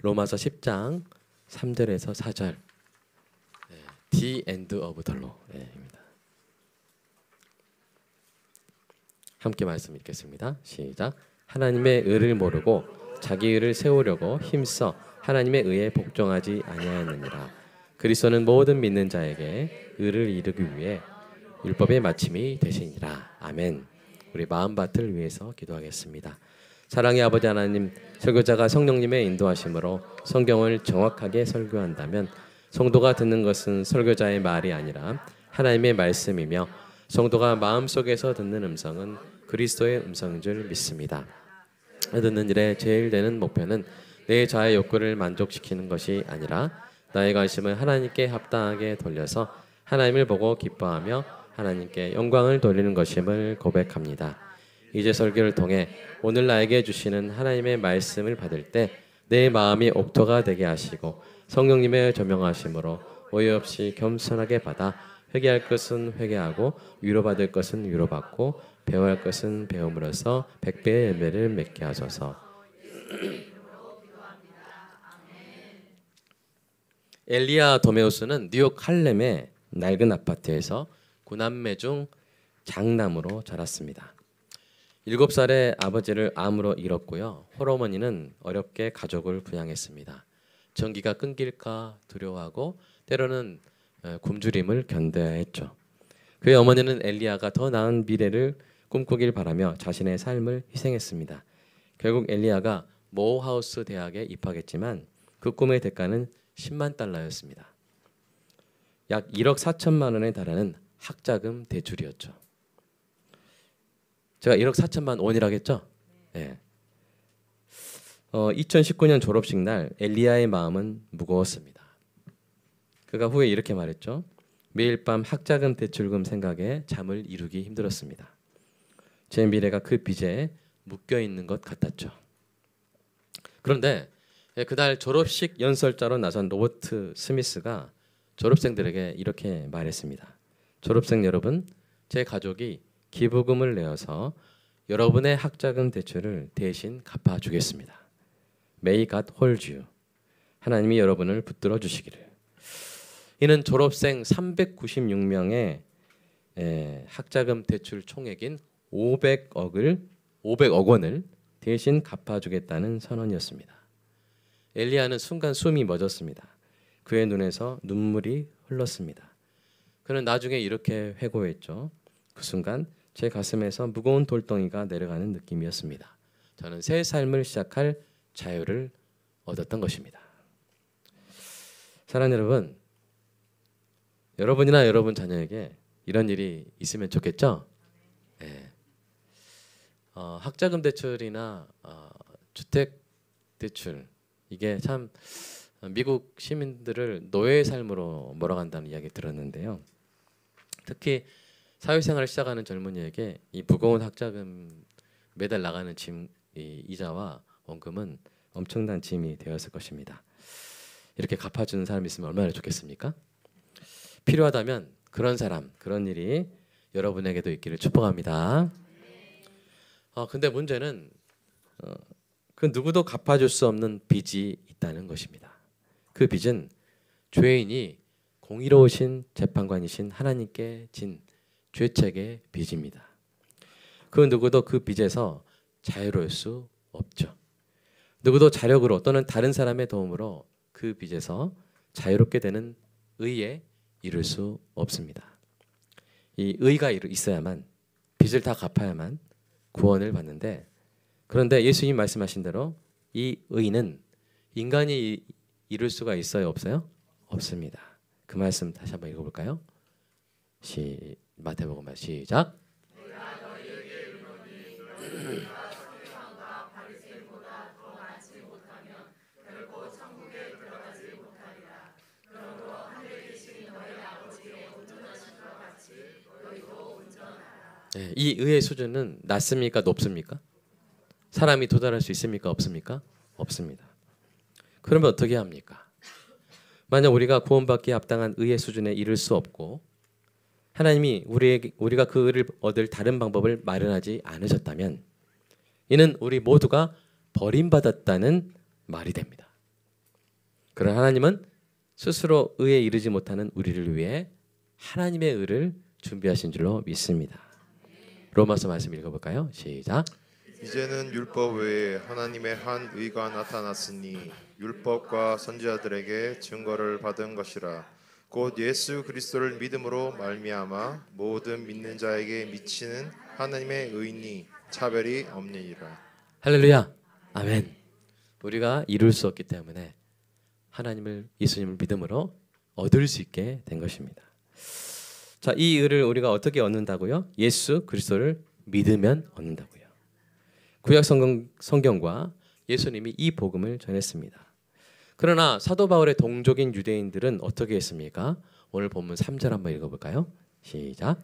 로마서 10장 3절에서 4절. The end of the law. 입니다. 함께 말씀 읽겠습니다. 시작. 하나님의 의를 모르고 자기 의를 세우려고 힘써 하나님의 의에 복종하지 아니하였느니라. 그리스도는 모든 믿는 자에게 의를 이루기 위해 율법의 마침이 되시니라. 아멘. 우리 마음밭을 위해서 기도하겠습니다. 사랑의 아버지 하나님, 설교자가 성령님의 인도하심으로 성경을 정확하게 설교한다면 성도가 듣는 것은 설교자의 말이 아니라 하나님의 말씀이며 성도가 마음속에서 듣는 음성은 그리스도의 음성인 줄 믿습니다. 듣는 일에 제일 되는 목표는 내 자의 욕구를 만족시키는 것이 아니라 나의 관심을 하나님께 합당하게 돌려서 하나님을 보고 기뻐하며 하나님께 영광을 돌리는 것임을 고백합니다. 이제 설교를 통해 오늘 나에게 주시는 하나님의 말씀을 받을 때 내 마음이 옥토가 되게 하시고 성령님의 조명하심으로 오해 없이 겸손하게 받아 회개할 것은 회개하고 위로받을 것은 위로받고 배워야 할 것은 배움으로써 100배의 열매를 맺게 하소서. 엘리야 도메우스는 뉴욕 할렘의 낡은 아파트에서 9남매 중 장남으로 자랐습니다. 7살에 아버지를 암으로 잃었고요. 홀어머니는 어렵게 가족을 부양했습니다. 전기가 끊길까 두려워하고 때로는 굶주림을 견뎌야 했죠. 그의 어머니는 엘리야가 더 나은 미래를 꿈꾸길 바라며 자신의 삶을 희생했습니다. 결국 엘리야가 모하우스 대학에 입학했지만 그 꿈의 대가는 10만 달러였습니다. 약 1억 4천만 원에 달하는 학자금 대출이었죠. 제가 1억 4천만 원이라고 했죠? 네. 2019년 졸업식 날 엘리야의 마음은 무거웠습니다. 그가 후에 이렇게 말했죠. 매일 밤 학자금 대출금 생각에 잠을 이루기 힘들었습니다. 제 미래가 그 빚에 묶여 있는 것 같았죠. 그런데 그날 졸업식 연설자로 나선 로버트 스미스가 졸업생들에게 이렇게 말했습니다. 졸업생 여러분, 제 가족이 기부금을 내어서 여러분의 학자금 대출을 대신 갚아주겠습니다. May God hold you. 하나님이 여러분을 붙들어 주시기를. 이는 졸업생 396명의 학자금 대출 총액인 500억 원을 대신 갚아주겠다는 선언이었습니다. 엘리야는 순간 숨이 멎었습니다. 그의 눈에서 눈물이 흘렀습니다. 그는 나중에 이렇게 회고했죠. 그 순간 제 가슴에서 무거운 돌덩이가 내려가는 느낌이었습니다. 저는 새 삶을 시작할 자유를 얻었던 것입니다. 사랑하는 여러분, 여러분이나 여러분 자녀에게 이런 일이 있으면 좋겠죠? 네. 학자금 대출이나 주택 대출 이게 참 미국 시민들을 노예의 삶으로 몰아간다는 이야기 들었는데요. 특히 사회생활을 시작하는 젊은이에게 이 무거운 학자금 매달 나가는 짐, 이자와 원금은 엄청난 짐이 되었을 것입니다. 이렇게 갚아주는 사람이 있으면 얼마나 좋겠습니까? 필요하다면 그런 사람, 그런 일이 여러분에게도 있기를 축복합니다. 근데 문제는 그 누구도 갚아줄 수 없는 빚이 있다는 것입니다. 그 빚은 죄인이 공의로우신 재판관이신 하나님께 진 죄책의 빚입니다. 그 누구도 그 빚에서 자유로울 수 없죠. 누구도 자력으로 또는 다른 사람의 도움으로 그 빚에서 자유롭게 되는 의에 이룰 수 없습니다. 이 의가 있어야만 빚을 다 갚아야만 구원을 받는데 그런데 예수님 말씀하신 대로 이 의는 인간이 이룰 수가 있어요? 없어요? 없습니다. 그 말씀 다시 한번 읽어볼까요? 마태복음 시작. 네, 이 의의 수준은 낮습니까? 높습니까? 사람이 도달할 수 있습니까? 없습니까? 없습니다. 그러면 어떻게 합니까? 만약 우리가 구원받기에 합당한 의의 수준에 이를 수 없고 하나님이 우리가 그 의를 얻을 다른 방법을 마련하지 않으셨다면 이는 우리 모두가 버림받았다는 말이 됩니다. 그러나 하나님은 스스로 의에 이르지 못하는 우리를 위해 하나님의 의를 준비하신 줄로 믿습니다. 로마서 말씀 읽어볼까요? 시작. 이제는 율법 외에 하나님의 한 의가 나타났으니 율법과 선지자들에게 증거를 받은 것이라. 곧 예수 그리스도를 믿음으로 말미암아 모든 믿는 자에게 미치는 하나님의 의니 차별이 없느니라. 할렐루야. 아멘. 우리가 이룰 수 없기 때문에 하나님을 예수님을 믿음으로 얻을 수 있게 된 것입니다. 자, 이 의를 우리가 어떻게 얻는다고요? 예수 그리스도를 믿으면 얻는다고요. 구약 성경과 예수님이 이 복음을 전했습니다. 그러나 사도 바울의 동족인 유대인들은 어떻게 했습니까? 오늘 본문 3절 한번 읽어볼까요? 시작.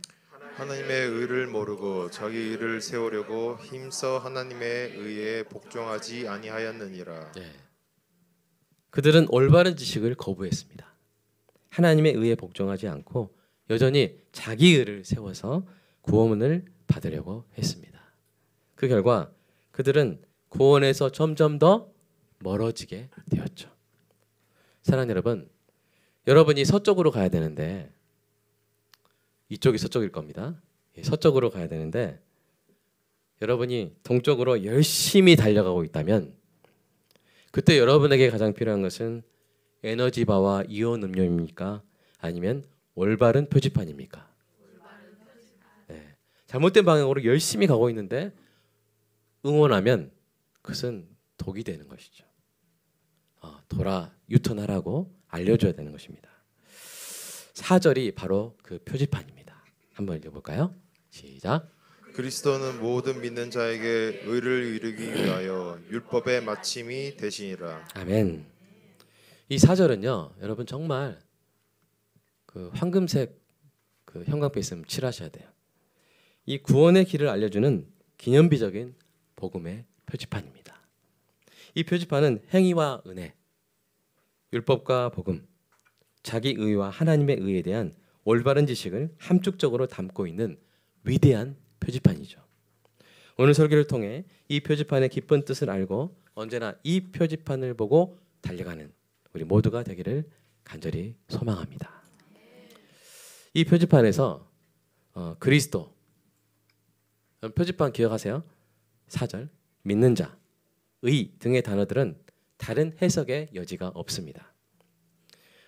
하나님의 의를 모르고 자기 의를 세우려고 힘써 하나님의 의에 복종하지 아니하였느니라. 네. 그들은 올바른 지식을 거부했습니다. 하나님의 의에 복종하지 않고 여전히 자기 의를 세워서 구원을 받으려고 했습니다. 그 결과 그들은 구원에서 점점 더 멀어지게 되었죠. 사랑하는 여러분, 여러분이 서쪽으로 가야 되는데 이쪽이 서쪽일 겁니다. 서쪽으로 가야 되는데 여러분이 동쪽으로 열심히 달려가고 있다면 그때 여러분에게 가장 필요한 것은 에너지바와 이온 음료입니까? 아니면 올바른 표지판입니까? 네. 잘못된 방향으로 열심히 가고 있는데 응원하면 그것은 독이 되는 것이죠. 돌아 유턴하라고 알려줘야 되는 것입니다. 4절이 바로 그 표지판입니다. 한번 읽어볼까요? 시작. 그리스도는 모든 믿는 자에게 의를 이루기 위하여 율법의 마침이 되시니라. 아멘. 이 4절은요, 여러분 정말 그 황금색 그 형광펜 있으면 칠하셔야 돼요. 이 구원의 길을 알려주는 기념비적인 복음의 표지판입니다. 이 표지판은 행위와 은혜, 율법과 복음, 자기 의와 하나님의 의에 대한 올바른 지식을 함축적으로 담고 있는 위대한 표지판이죠. 오늘 설교를 통해 이 표지판의 깊은 뜻을 알고 언제나 이 표지판을 보고 달려가는 우리 모두가 되기를 간절히 소망합니다. 이 표지판에서 그리스도, 표지판 기억하세요? 4절, 믿는 자, 의 등의 단어들은 다른 해석의 여지가 없습니다.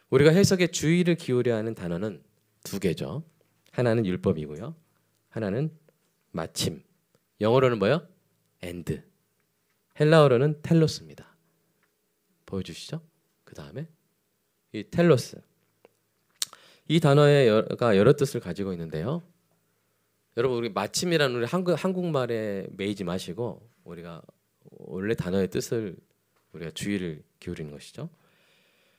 우리가 해석에 주의를 기울여야 하는 단어는 두 개죠. 하나는 율법이고요. 하나는 마침. 영어로는 뭐요? end. 헬라어로는 텔로스입니다. 보여주시죠. 그 다음에 이 텔로스. 이 단어가 여러 뜻을 가지고 있는데요. 여러분 우리 마침이라는 우리 한국말에 매이지 마시고 우리가 원래 단어의 뜻을 우리가 주의를 기울이는 것이죠.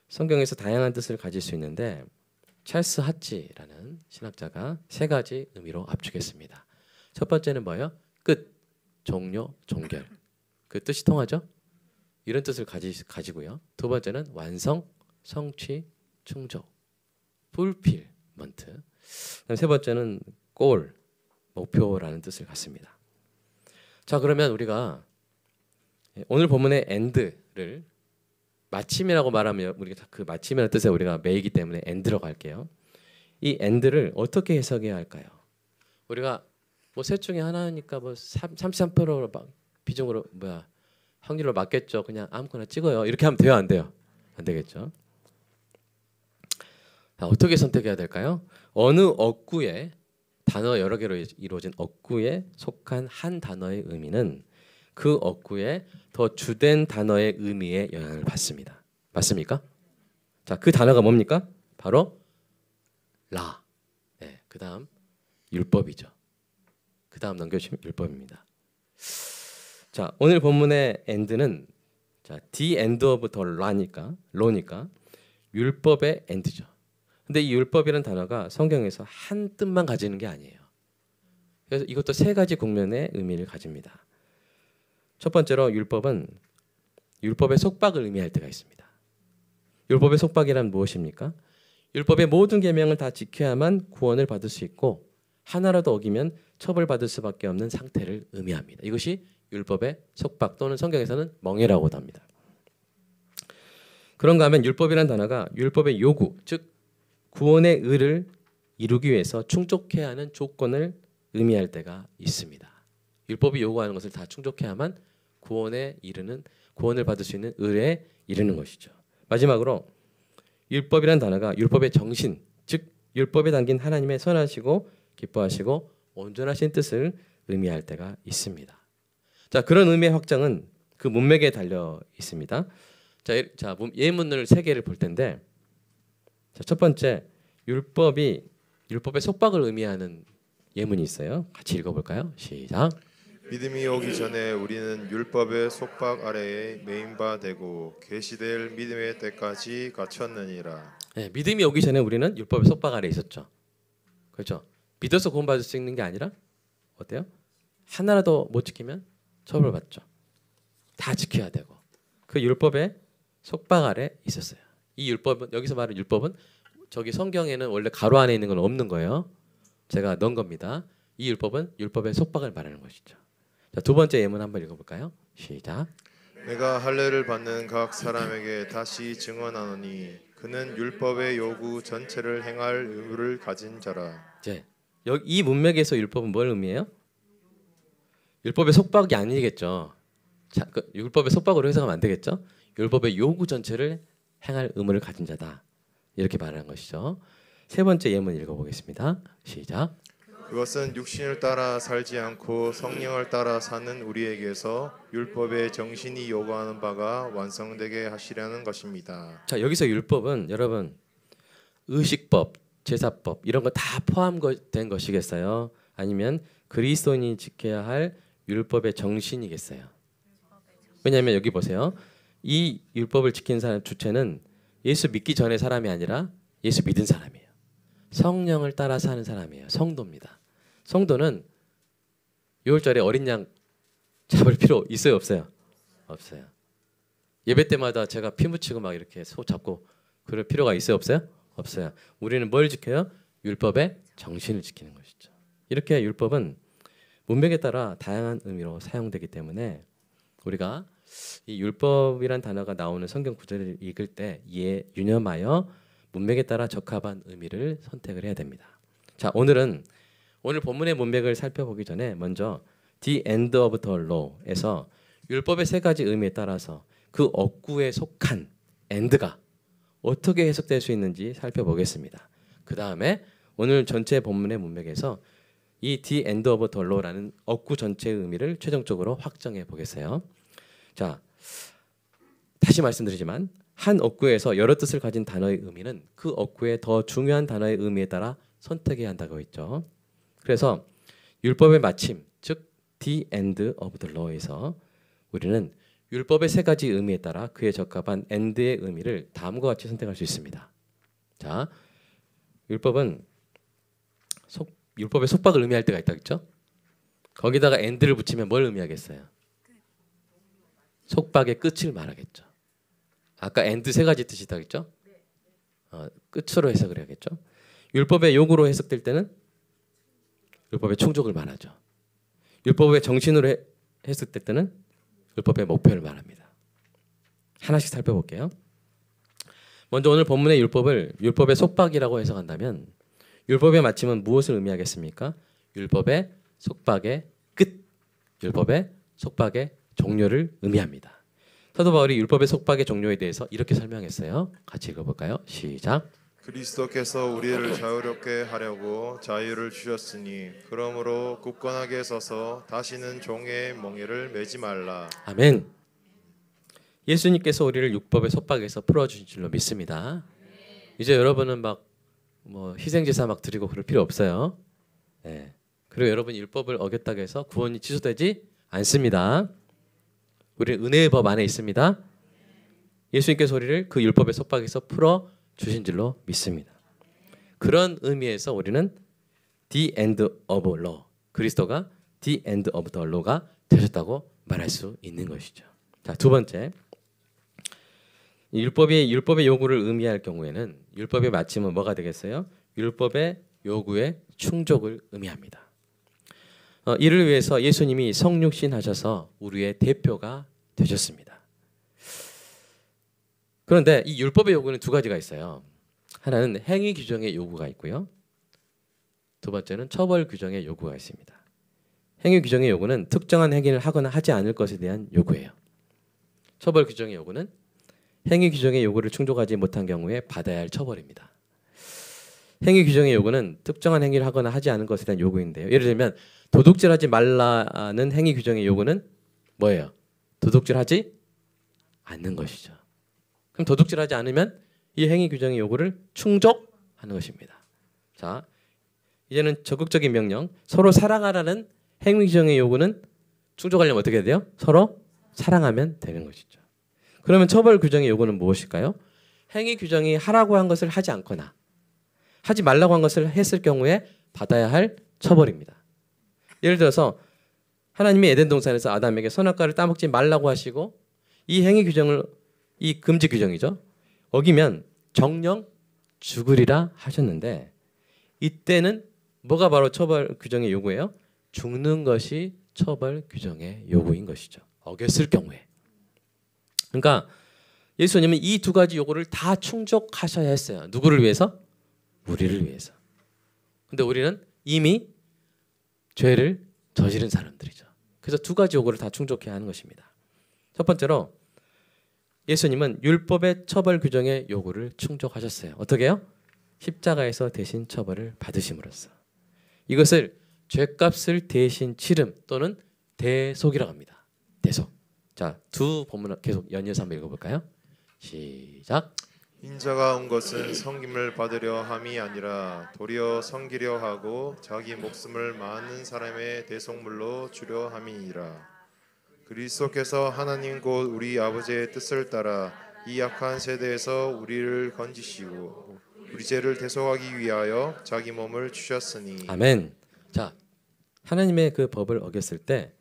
성경에서 다양한 뜻을 가질 수 있는데 찰스 하치라는 신학자가 세 가지 의미로 압축했습니다. 첫 번째는 뭐예요? 끝, 종료, 종결. 그 뜻이 통하죠? 이런 뜻을 가지고요. 두 번째는 완성, 성취, 충족, fulfillment. 세 번째는 goal, 목표라는 뜻을 갖습니다. 자, 그러면 우리가 오늘 본문의 end를 마침이라고 말하면 우리가 그 마침이라는 뜻에 우리가 매이기 때문에 end로 갈게요. 이 end를 어떻게 해석해야 할까요? 우리가 뭐 셋 중에 하나니까 뭐 33% 비중으로 확률로 맞겠죠. 그냥 아무거나 찍어요. 이렇게 하면 돼요, 안 돼요? 안 되겠죠. 자, 어떻게 선택해야 될까요? 어느 어구에 단어 여러 개로 이루어진 어구에 속한 한 단어의 의미는 그 어구에 더 주된 단어의 의미에 영향을 받습니다. 맞습니까? 자, 그 단어가 뭡니까? 바로 라. 네, 그다음 율법이죠. 그다음 넘겨주시면 율법입니다. 자, 오늘 본문의 end는 자, the end of the law니까 율법의 end죠. 근데 이 율법이라는 단어가 성경에서 한 뜻만 가지는 게 아니에요. 그래서 이것도 세 가지 국면의 의미를 가집니다. 첫 번째로 율법은 율법의 속박을 의미할 때가 있습니다. 율법의 속박이란 무엇입니까? 율법의 모든 계명을 다 지켜야만 구원을 받을 수 있고 하나라도 어기면 처벌받을 수밖에 없는 상태를 의미합니다. 이것이 율법의 속박 또는 성경에서는 멍해라고도 합니다. 그런가 하면 율법이라는 단어가 율법의 요구, 즉 구원의 의를 이루기 위해서 충족해야 하는 조건을 의미할 때가 있습니다. 율법이 요구하는 것을 다 충족해야만 구원을 받을 수 있는 의에 이르는 것이죠. 마지막으로 율법이라는 단어가 율법의 정신, 즉 율법에 담긴 하나님의 선하시고 기뻐하시고 온전하신 뜻을 의미할 때가 있습니다. 자, 그런 의미의 확장은 그 문맥에 달려 있습니다. 자, 예문을 세 개를 볼 텐데, 자, 첫 번째 율법의 속박을 의미하는 예문이 있어요. 같이 읽어볼까요? 시작. 믿음이 오기 전에 우리는 율법의 속박 아래에 매인 바 되고 계시될 믿음의 때까지 갇혔느니라. 네, 믿음이 오기 전에 우리는 율법의 속박 아래에 있었죠. 그렇죠? 믿어서 구원받을 수 있는 게 아니라 어때요? 하나라도 못 지키면 처벌받죠. 다 지켜야 되고 그 율법의 속박 아래 있었어요. 이 율법은, 여기서 말하는 율법은 저기 성경에는 원래 가로 안에 있는 건 없는 거예요. 제가 넣은 겁니다. 이 율법은 율법의 속박을 말하는 것이죠. 자, 두 번째 예문 한번 읽어볼까요? 시작. 내가 할례를 받는 각 사람에게 다시 증언하노니 그는 율법의 요구 전체를 행할 의무를 가진 자라. 이제 이 문맥에서 율법은 뭘 의미해요? 율법의 속박이 아니겠죠. 자, 그 율법의 속박으로 해석하면 안 되겠죠. 율법의 요구 전체를 행할 의무를 가진 자다. 이렇게 말하는 것이죠. 세 번째 예문 읽어보겠습니다. 시작. 그것은 육신을 따라 살지 않고 성령을 따라 사는 우리에게서 율법의 정신이 요구하는 바가 완성되게 하시려는 것입니다. 자, 여기서 율법은 여러분 의식법, 제사법 이런 거 다 포함된 것이겠어요? 아니면 그리스도인이 지켜야 할 율법의 정신이겠어요? 왜냐하면 여기 보세요. 이 율법을 지키는 사람 주체는 예수 믿기 전의 사람이 아니라 예수 믿은 사람이에요. 성령을 따라 사는 사람이에요. 성도입니다. 성도는 6월절에 어린 양 잡을 필요 있어요, 없어요? 없어요. 예배 때마다 제가 피 묻히고 막 이렇게 소 잡고 그럴 필요가 있어요, 없어요? 없어요. 우리는 뭘 지켜요? 율법의 정신을 지키는 것이죠. 이렇게 율법은 문맥에 따라 다양한 의미로 사용되기 때문에 우리가 이 율법이란 단어가 나오는 성경 구절을 읽을 때 이에 유념하여 문맥에 따라 적합한 의미를 선택을 해야 됩니다. 자, 오늘 본문의 문맥을 살펴보기 전에 먼저 The End of the Law에서 율법의 세 가지 의미에 따라서 그 억구에 속한 end가 어떻게 해석될 수 있는지 살펴보겠습니다. 그 다음에 오늘 전체 본문의 문맥에서 이 The End of the Law라는 억구 전체의 의미를 최종적으로 확정해 보겠어요. 자, 다시 말씀드리지만 한 억구에서 여러 뜻을 가진 단어의 의미는 그 억구의 더 중요한 단어의 의미에 따라 선택해야 한다고 했죠. 그래서 율법의 마침, 즉 The End of the Law에서 우리는 율법의 세 가지 의미에 따라 그에 적합한 end의 의미를 다음과 같이 선택할 수 있습니다. 자, 율법의 속박을 의미할 때가 있다 그랬죠? 거기다가 end를 붙이면 뭘 의미하겠어요? 속박의 끝을 말하겠죠. 아까 end 세 가지 뜻이 있다 그랬죠? 끝으로 해석을 해야겠죠. 율법의 요구로 해석될 때는 율법의 충족을 말하죠. 율법의 정신으로 해석될 때는 율법의 목표를 말합니다. 하나씩 살펴볼게요. 먼저 오늘 본문의 율법의 속박이라고 해석한다면 율법의 마침은 무엇을 의미하겠습니까? 율법의 속박의 끝, 율법의 속박의 종료를 의미합니다. 사도 바울이 율법의 속박의 종료에 대해서 이렇게 설명했어요. 같이 읽어볼까요? 시작. 그리스도께서 우리를 자유롭게 하려고 자유를 주셨으니 그러므로 굳건하게 서서 다시는 종의 멍에를 매지 말라. 아멘. 예수님께서 우리를 율법의 속박에서 풀어주신 줄로 믿습니다. 이제 여러분은 막 희생제사 막 드리고 그럴 필요 없어요. 네. 그리고 여러분 율법을 어겼다고 해서 구원이 취소되지 않습니다. 우리는 은혜의 법 안에 있습니다. 예수님께서 우리를 그 율법의 속박에서 풀어 주신 줄로 믿습니다. 그런 의미에서 우리는 The End of Law, 그리스도가 The End of the Law가 되셨다고 말할 수 있는 것이죠. 자, 두 번째, 율법의 요구를 의미할 경우에는 율법의 마침은 뭐가 되겠어요? 율법의 요구의 충족을 의미합니다. 이를 위해서 예수님이 성육신 하셔서 우리의 대표가 되셨습니다. 그런데 이 율법의 요구는 두 가지가 있어요. 하나는 행위 규정의 요구가 있고요. 두 번째는 처벌 규정의 요구가 있습니다. 행위 규정의 요구는 특정한 행위를 하거나 하지 않을 것에 대한 요구예요. 처벌 규정의 요구는 행위 규정의 요구를 충족하지 못한 경우에 받아야 할 처벌입니다. 행위 규정의 요구는 특정한 행위를 하거나 하지 않은 것에 대한 요구인데요. 예를 들면 도둑질하지 말라는 행위 규정의 요구는 뭐예요? 도둑질하지 않는 것이죠. 그럼 도둑질하지 않으면 이 행위 규정의 요구를 충족하는 것입니다. 자, 이제는 적극적인 명령. 서로 사랑하라는 행위 규정의 요구는 충족하려면 어떻게 해야 돼요? 서로 사랑하면 되는 것이죠. 그러면 처벌 규정의 요구는 무엇일까요? 행위 규정이 하라고 한 것을 하지 않거나 하지 말라고 한 것을 했을 경우에 받아야 할 처벌입니다. 예를 들어서 하나님이 에덴 동산에서 아담에게 선악과를 따먹지 말라고 하시고 이 행위 규정을 이 금지 규정이죠. 어기면 정령 죽으리라 하셨는데 이때는 뭐가 바로 처벌 규정의 요구예요? 죽는 것이 처벌 규정의 요구인 것이죠. 어겼을 경우에. 그러니까 예수님은 이 두 가지 요구를 다 충족하셔야 했어요. 누구를 위해서? 우리를 위해서. 근데 우리는 이미 죄를 저지른 사람들이죠. 그래서 두 가지 요구를 다 충족해야 하는 것입니다. 첫 번째로 예수님은 율법의 처벌 규정의 요구를 충족하셨어요. 어떻게 해요? 십자가에서 대신 처벌을 받으심으로써. 이것을 죄값을 대신 치름 또는 대속이라고 합니다. 대속. 자, 두 본문을 계속 연이어서 한번 읽어볼까요? 시작. 인자가 온 것은 섬김을 받으려 함이 아니라 도리어 섬기려 하고 자기 목숨을 많은 사람의 대속물로 주려 함이니라. 그리스도께서 하나님 곧 우리 아버지의 뜻을 따라 이 악한 세대에서 우리를 건지시고 우리 죄를 대속하기 위하여 자기 몸을 주셨으니. 아멘. 자, 하나님의 그 법을 어겼을 때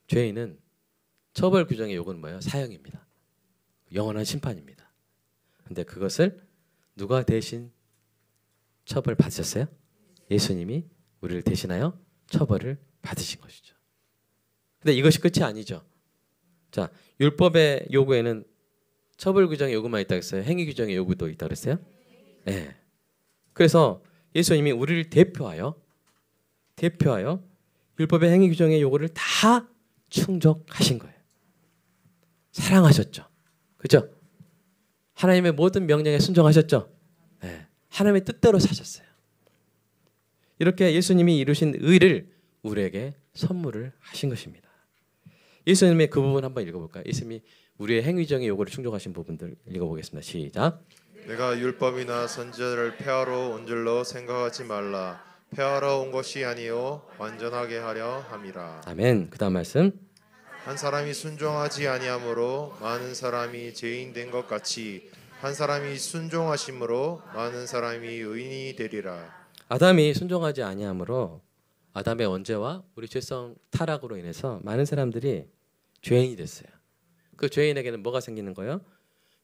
죄인은 처벌 규정의 요구는 뭐예요? 사형입니다. 영원한 심판입니다. 근데 그것을 누가 대신 처벌 받으셨어요? 예수님이 우리를 대신하여 처벌을 받으신 것이죠. 근데 이것이 끝이 아니죠. 자, 율법의 요구에는 처벌 규정의 요구만 있다고 했어요? 행위 규정의 요구도 있다고 했어요? 네. 그래서 예수님이 우리를 대표하여 율법의 행위 규정의 요구를 다 충족하신 거예요. 사랑하셨죠. 그죠? 하나님의 모든 명령에 순종하셨죠. 네. 하나님의 뜻대로 사셨어요. 이렇게 예수님이 이루신 의를 우리에게 선물을 하신 것입니다. 예수님의 그 부분 한번 읽어볼까요? 예수님이 우리의 행위적인 요구를 충족하신 부분들 읽어보겠습니다. 시작. 내가 율법이나 선지자를 폐하러 온 줄로 생각하지 말라. 폐하러 온 것이 아니요 완전하게 하려 함이라. 아멘. 그 다음 말씀. 한 사람이 순종하지 아니함으로 많은 사람이 죄인 된 것 같이 한 사람이 순종하심으로 많은 사람이 의인이 되리라. 아담이 순종하지 아니함으로 아담의 원죄와 우리 죄성 타락으로 인해서 많은 사람들이 죄인이 됐어요. 그 죄인에게는 뭐가 생기는 거예요?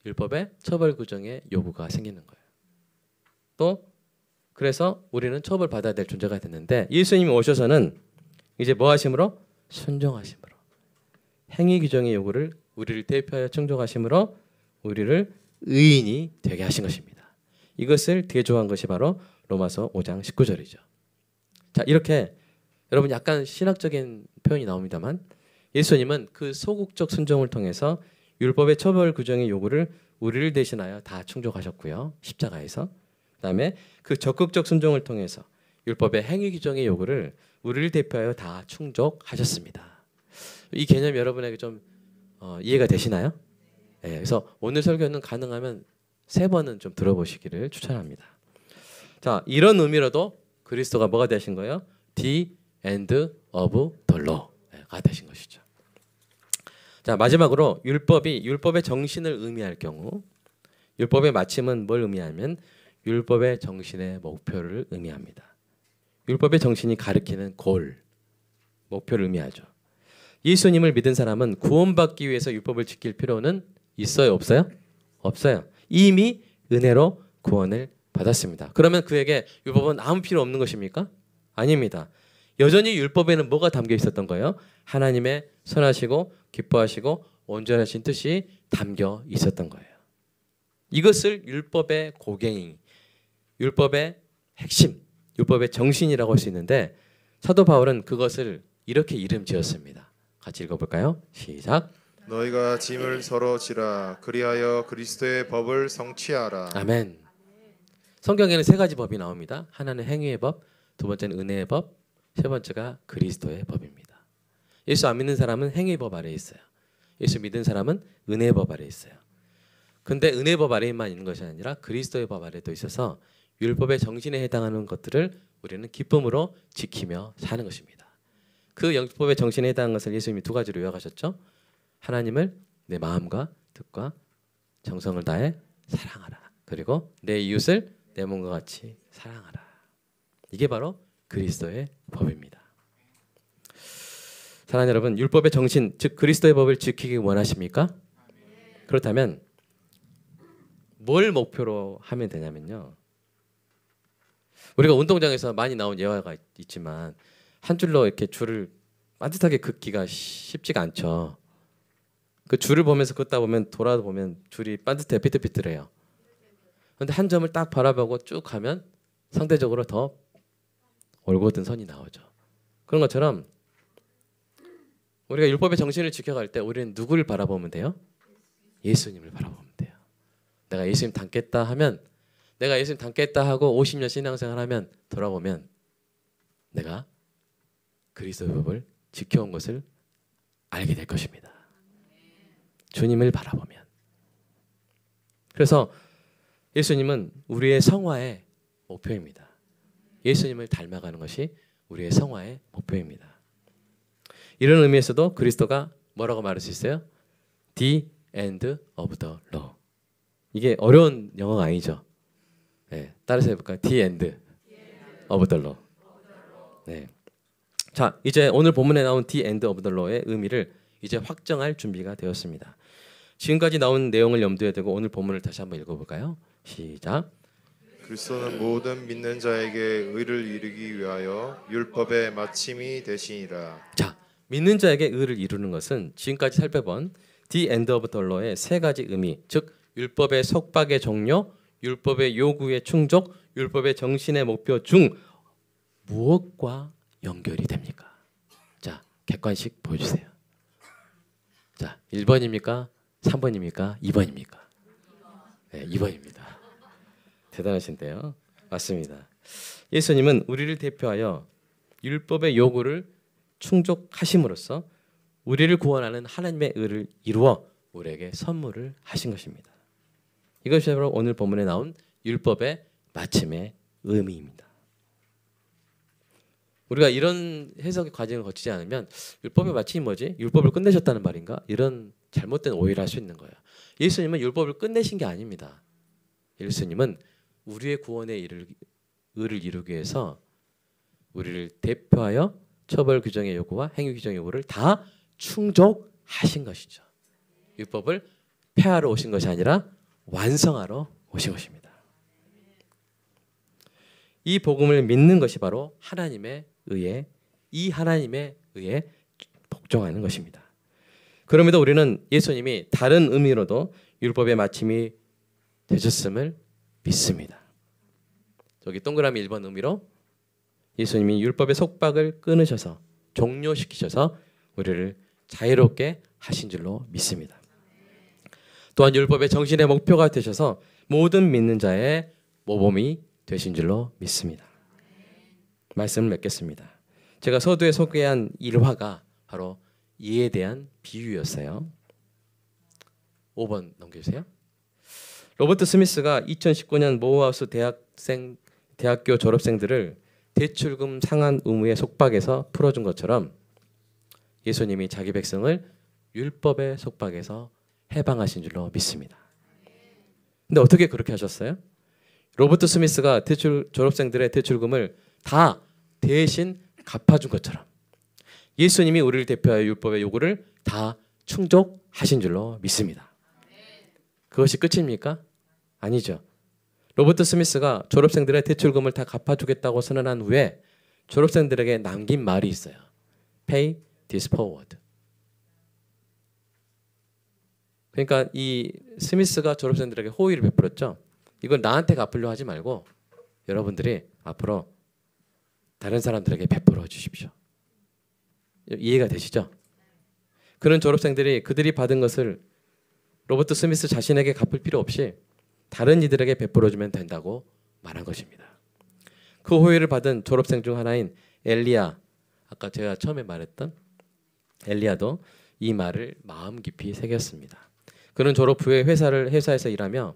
율법의 처벌 규정의 요구가 생기는 거예요. 또 그래서 우리는 처벌받아야 될 존재가 됐는데 예수님이 오셔서는 이제 뭐 하심으로? 순종하심으로. 행위 규정의 요구를 우리를 대표하여 충족하심으로 우리를 의인이 되게 하신 것입니다. 이것을 대조한 것이 바로 로마서 5장 19절이죠. 자, 이렇게 여러분 약간 신학적인 표현이 나옵니다만 예수님은 그 소극적 순종을 통해서 율법의 처벌 규정의 요구를 우리를 대신하여 다 충족하셨고요. 십자가에서. 그다음에 그 적극적 순종을 통해서 율법의 행위 규정의 요구를 우리를 대표하여 다 충족하셨습니다. 이 개념 여러분에게 좀 이해가 되시나요? 네, 그래서 오늘 설교는 가능하면 3번은 좀 들어보시기를 추천합니다. 자, 이런 의미로도 그리스도가 뭐가 되신 거예요? The end of the law가 되신 것이죠. 자, 마지막으로 율법의 정신을 의미할 경우 율법의 마침은 뭘 의미하면 율법의 정신의 목표를 의미합니다. 율법의 정신이 가리키는 골, 목표를 의미하죠. 예수님을 믿은 사람은 구원받기 위해서 율법을 지킬 필요는 있어요? 없어요? 없어요. 이미 은혜로 구원을 받았습니다. 그러면 그에게 율법은 아무 필요 없는 것입니까? 아닙니다. 여전히 율법에는 뭐가 담겨 있었던 거예요? 하나님의 선하시고 기뻐하시고 온전하신 뜻이 담겨 있었던 거예요. 이것을 율법의 고갱이, 율법의 핵심, 율법의 정신이라고 할 수 있는데 사도 바울은 그것을 이렇게 이름 지었습니다. 같이 읽어볼까요? 시작. 너희가 짐을 서로 지라 그리하여 그리스도의 법을 성취하라. 아멘. 성경에는 세 가지 법이 나옵니다. 하나는 행위의 법, 두 번째는 은혜의 법, 세 번째가 그리스도의 법입니다. 예수 안 믿는 사람은 행위의 법 아래에 있어요. 예수 믿는 사람은 은혜의 법 아래에 있어요. 근데 은혜의 법 아래에만 있는 것이 아니라 그리스도의 법 아래에도 있어서 율법의 정신에 해당하는 것들을 우리는 기쁨으로 지키며 사는 것입니다. 그 율법의 정신에 해당하는 것을 예수님이 두 가지로 요약하셨죠. 하나님을 내 마음과 뜻과 정성을 다해 사랑하라. 그리고 내 이웃을 내 몸과 같이 사랑하라. 이게 바로 그리스도의 법입니다. 사랑하는 여러분, 율법의 정신, 즉 그리스도의 법을 지키기 원하십니까? 그렇다면 뭘 목표로 하면 되냐면요. 우리가 운동장에서 많이 나온 예화가 있지만 한 줄로 이렇게 줄을 반듯하게 긋기가 쉽지가 않죠. 그 줄을 보면서 긋다 보면 돌아보면 줄이 반듯해 삐뚤삐뚤해요. 그런데 한 점을 딱 바라보고 쭉 가면 상대적으로 더 올곧은 선이 나오죠. 그런 것처럼 우리가 율법의 정신을 지켜갈 때 우리는 누구를 바라보면 돼요? 예수님을 바라보면 돼요. 내가 예수님 닮겠다 하면 내가 예수님 닮겠다 하고 50년 신앙생활하면 돌아보면 내가 그리스도의 법을 지켜온 것을 알게 될 것입니다. 주님을 바라보면. 그래서 예수님은 우리의 성화의 목표입니다. 예수님을 닮아가는 것이 우리의 성화의 목표입니다. 이런 의미에서도 그리스도가 뭐라고 말할 수 있어요? The end of the law. 이게 어려운 영어가 아니죠. 네, 따라서 해볼까요? The end of the law. 네. 자, 이제 오늘 본문에 나온 The end of the law의 의미를 이제 확정할 준비가 되었습니다. 지금까지 나온 내용을 염두에 두고 오늘 본문을 다시 한번 읽어볼까요? 시작. 그리스도는 모든 믿는 자에게 의를 이루기 위하여 율법의 마침이 되시니라. 자, 믿는 자에게 의를 이루는 것은 지금까지 살펴본 The end of the law의 세 가지 의미, 즉 율법의 속박의 종료, 율법의 요구의 충족, 율법의 정신의 목표 중 무엇과 연결이 됩니까? 자, 객관식 보여주세요. 자, 1번입니까? 3번입니까? 2번입니까? 네, 2번입니다. 대단하신데요. 맞습니다. 예수님은 우리를 대표하여 율법의 요구를 충족하심으로써 우리를 구원하는 하나님의 의를 이루어 우리에게 선물을 하신 것입니다. 이것이 바로 오늘 본문에 나온 율법의 마침의 의미입니다. 우리가 이런 해석의 과정을 거치지 않으면 율법의 마침이 뭐지? 율법을 끝내셨다는 말인가? 이런 잘못된 오해를 할 수 있는 거예요. 예수님은 율법을 끝내신 게 아닙니다. 예수님은 우리의 구원의 의를 이루기 위해서 우리를 대표하여 처벌 규정의 요구와 행위 규정의 요구를 다 충족하신 것이죠. 율법을 폐하러 오신 것이 아니라 완성하러 오신 것입니다. 이 복음을 믿는 것이 바로 하나님의 의에 이 하나님의 의에 복종하는 것입니다. 그럼에도 우리는 예수님이 다른 의미로도 율법의 마침이 되셨음을 믿습니다. 저기 동그라미 1번 의미로 예수님이 율법의 속박을 끊으셔서 종료시키셔서 우리를 자유롭게 하신 줄로 믿습니다. 또한 율법의 정신의 목표가 되셔서 모든 믿는 자의 모범이 되신 줄로 믿습니다. 말씀을 맺겠습니다. 제가 서두에 소개한 일화가 바로 이에 대한 비유였어요. 5번 넘겨주세요. 로버트 스미스가 2019년 모어하우스 대학교 졸업생들을 대출금 상환 의무의 속박에서 풀어준 것처럼 예수님이 자기 백성을 율법의 속박에서 해방하신 줄로 믿습니다. 근데 어떻게 그렇게 하셨어요? 로버트 스미스가 졸업생들의 대출금을 다 대신 갚아준 것처럼 예수님이 우리를 대표하여 율법의 요구를 다 충족하신 줄로 믿습니다. 그것이 끝입니까? 아니죠. 로버트 스미스가 졸업생들의 대출금을 다 갚아주겠다고 선언한 후에 졸업생들에게 남긴 말이 있어요. Pay this forward. 그러니까 이 스미스가 졸업생들에게 호의를 베풀었죠. 이걸 나한테 갚으려 하지 말고 여러분들이 앞으로 다른 사람들에게 베풀어 주십시오. 이해가 되시죠? 그런 졸업생들이 그들이 받은 것을 로버트 스미스 자신에게 갚을 필요 없이 다른 이들에게 베풀어 주면 된다고 말한 것입니다. 그 호의를 받은 졸업생 중 하나인 엘리야, 아까 제가 처음에 말했던 엘리야도 이 말을 마음 깊이 새겼습니다. 그는 졸업 후에 회사에서 일하며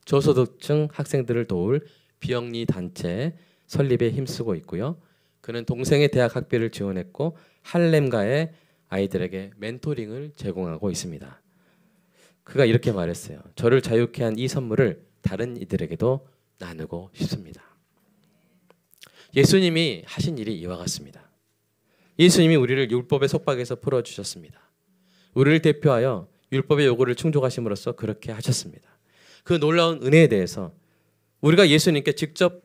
저소득층 학생들을 도울 비영리 단체 설립에 힘쓰고 있고요. 그는 동생의 대학 학비를 지원했고 할렘가의 아이들에게 멘토링을 제공하고 있습니다. 그가 이렇게 말했어요. 저를 자유케 한 이 선물을 다른 이들에게도 나누고 싶습니다. 예수님이 하신 일이 이와 같습니다. 예수님이 우리를 율법의 속박에서 풀어주셨습니다. 우리를 대표하여 율법의 요구를 충족하심으로써 그렇게 하셨습니다. 그 놀라운 은혜에 대해서 우리가 예수님께 직접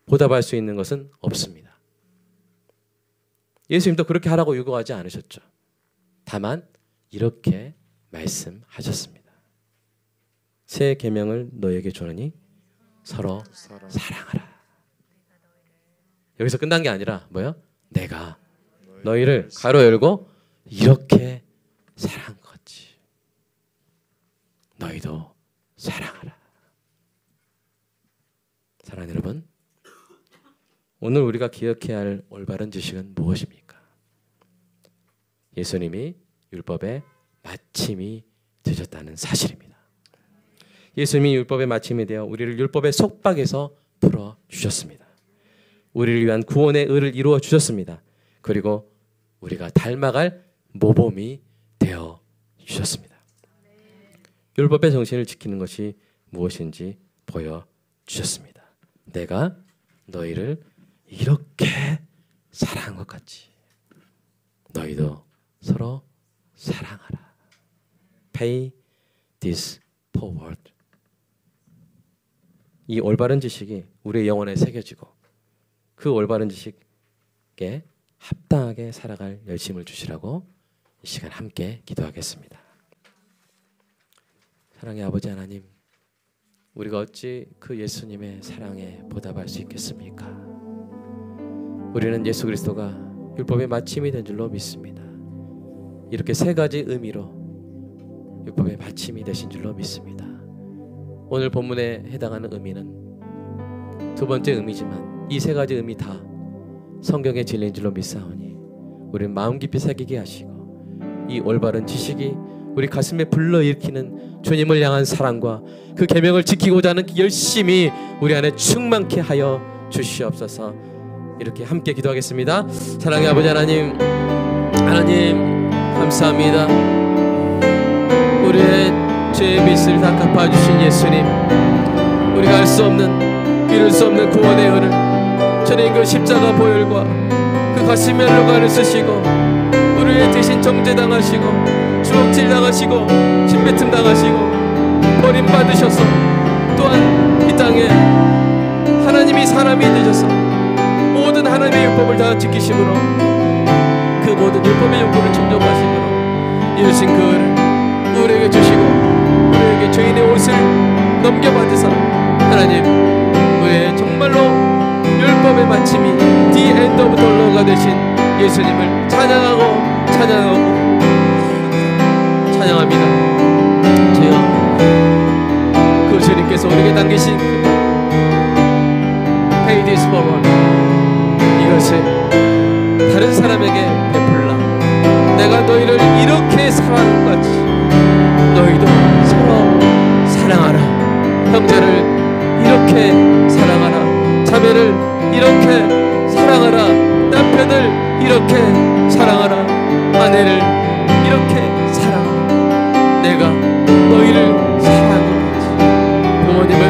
보답할 수 있는 것은 없습니다. 예수님도 그렇게 하라고 요구하지 않으셨죠. 다만 이렇게 말씀하셨습니다. 새 계명을 너희에게 주노니 서로 사랑하라. 여기서 끝난 게 아니라 뭐요? 내가 너희를 가로 열고 이렇게 사랑한 거지. 너희도 사랑하라. 사랑하는 여러분, 오늘 우리가 기억해야 할 올바른 지식은 무엇입니까? 예수님이 율법의 마침이 되셨다는 사실입니다. 예수님이 율법의 마침이 되어 우리를 율법의 속박에서 풀어주셨습니다. 우리를 위한 구원의 의를 이루어 주셨습니다. 그리고 우리가 닮아갈 모범이 되어 주셨습니다. 율법의 정신을 지키는 것이 무엇인지 보여주셨습니다. 내가 너희를 이렇게 사랑한 것 같이 너희도 서로 사랑하라. Pay this forward. 이 올바른 지식이 우리의 영혼에 새겨지고 그 올바른 지식에 합당하게 살아갈 열심을 주시라고 이 시간 함께 기도하겠습니다. 사랑의 아버지 하나님, 우리가 어찌 그 예수님의 사랑에 보답할 수 있겠습니까? 우리는 예수 그리스도가 율법의 마침이 된 줄로 믿습니다. 이렇게 세 가지 의미로 율법의 마침이 되신 줄로 믿습니다. 오늘 본문에 해당하는 의미는 두 번째 의미지만 이 세 가지 의미 다 성경의 진리인 줄로 믿사오니 우리는 마음 깊이 새기게 하시고 이 올바른 지식이 우리 가슴에 불러일으키는 주님을 향한 사랑과 그 계명을 지키고자 하는 열심이 우리 안에 충만케 하여 주시옵소서. 이렇게 함께 기도하겠습니다. 사랑의 아버지 하나님, 하나님 감사합니다. 우리의 죄의 빚을 다 갚아주신 예수님, 우리가 알 수 없는 이룰 수 없는 구원의 은을 주님 그 십자가 보혈과 그 가시멜 로가를 쓰시고 우리의 대신 정죄당하시고 주먹질 당하시고 침뱉음 당하시고 버림받으셔서 또한 이 땅에 하나님이 사람이 되셔서 모든 하나님의 율법을 다 지키심으로 그 모든 율법의 요구를 충족하심으로 이루신 그 은을 우리에게 주시고 우리에게 죄인의 옷을 넘겨받으사 하나님 우리의 정말로 율법의 마침이 The end of the law가 되신 예수님을 찬양하고 찬양합니다. 주여, 그 주님께서 우리에게 당기신 Pay this forward, 이것을 다른 사람에게 베풀라. 내가 너희를 이렇게 사랑한 것 같이 너희도 서로 사랑하라. 형제를 이렇게 사랑하라. 자매를 이렇게 사랑하라. 남편을 이렇게 사랑하라. 아내를 이렇게 사랑하라. 내가 너희를 사랑한 것 같이 부모님을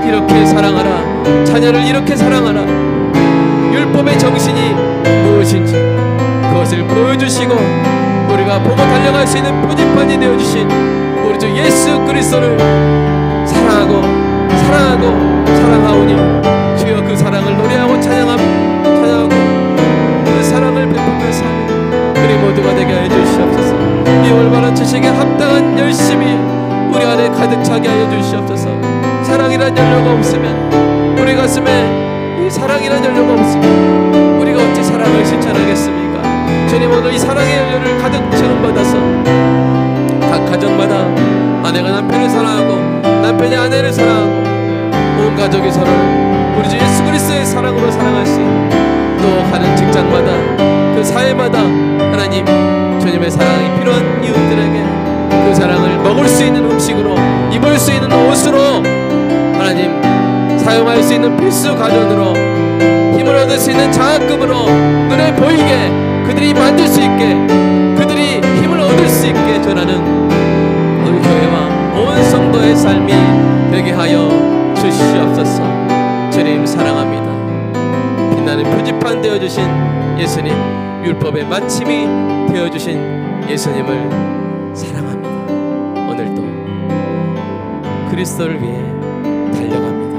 이렇게 사랑하라. 자녀를 이렇게 사랑하라. 율법의 정신이 무엇인지 그것을 보여주시고 우리가 보고 달려갈 수 있는 표지판이 되어주신 우리 주 예수 그리스도를 사랑하고 사랑하오니 주여 그 사랑을 노래하고 찬양하고 그 사랑을 베풀며 사는 우리 모두가 되게 하여 주시옵소서. 이 올바른 지식에 합당한 열심이 안에 가득 차게 하여 주시옵소서. 사랑이란 연료가 없으면, 우리 가슴에 이 사랑이란 연료가 없으면 우리가 어찌 사랑을 실천하겠습니까? 주님, 오늘 이 사랑의 연료를 가득 채움받아서 각 가정마다 아내가 남편을 사랑하고 남편이 아내를 사랑하고 온 가족이 서로를 우리 주 예수 그리스도의 사랑으로 사랑할 수 있는, 또 가는 직장마다 그 사회마다 하나님 주님의 사랑이 필요한 이웃들에게 그 사랑을 먹을 수 있는 음식으로, 입을 수 있는 옷으로, 하나님 사용할 수 있는 필수 가전으로, 힘을 얻을 수 있는 장학금으로 눈에 보이게 그들이 만들 수 있게, 그들이 힘을 얻을 수 있게 전하는 우리 교회와 온 성도의 삶이 되게 하여 주시옵소서. 주님 사랑합니다. 빛나는 표지판 되어주신 예수님, 율법의 마침이 되어주신 예수님을 사랑합니다. 오늘도 그리스도를 위해 달려갑니다.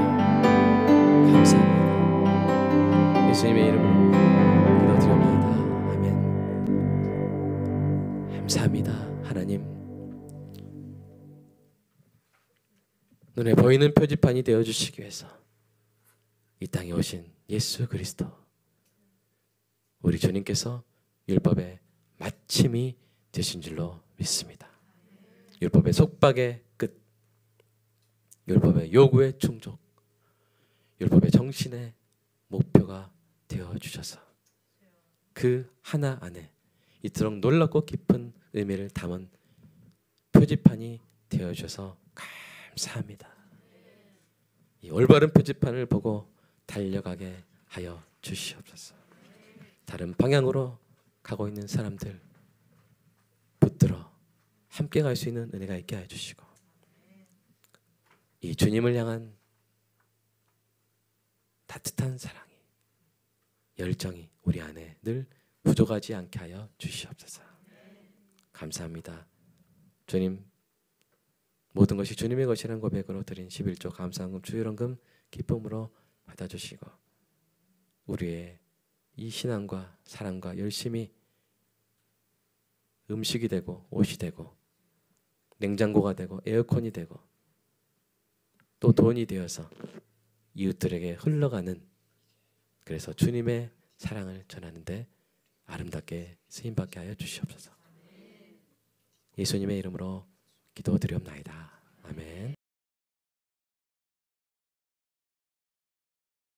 감사합니다. 예수님의 이름으로 기도드립니다. 아멘. 감사합니다. 하나님, 눈에 보이는 표지판이 되어주시기 위해서 이 땅에 오신 예수 그리스도, 우리 주님께서 율법의 마침이 되신 줄로 믿습니다. 율법의 속박의 끝, 율법의 요구의 충족, 율법의 정신의 목표가 되어주셔서 그 하나 안에 이토록 놀랍고 깊은 의미를 담은 표지판이 되어주셔서 감사합니다. 이 올바른 표지판을 보고 달려가게 하여 주시옵소서. 다른 방향으로 가고 있는 사람들 붙들어 함께 갈 수 있는 은혜가 있게 하여 주시고, 이 주님을 향한 따뜻한 사랑이, 열정이 우리 안에 늘 부족하지 않게 하여 주시옵소서. 감사합니다. 주님, 모든 것이 주님의 것이라는 고백으로 드린 11조 감사헌금 주일헌금 기쁨으로 받아주시고, 우리의 이 신앙과 사랑과 열심이 음식이 되고 옷이 되고 냉장고가 되고 에어컨이 되고 또 돈이 되어서 이웃들에게 흘러가는, 그래서 주님의 사랑을 전하는데 아름답게 쓰임받게 하여 주시옵소서. 예수님의 이름으로 기도드리옵나이다. 아멘.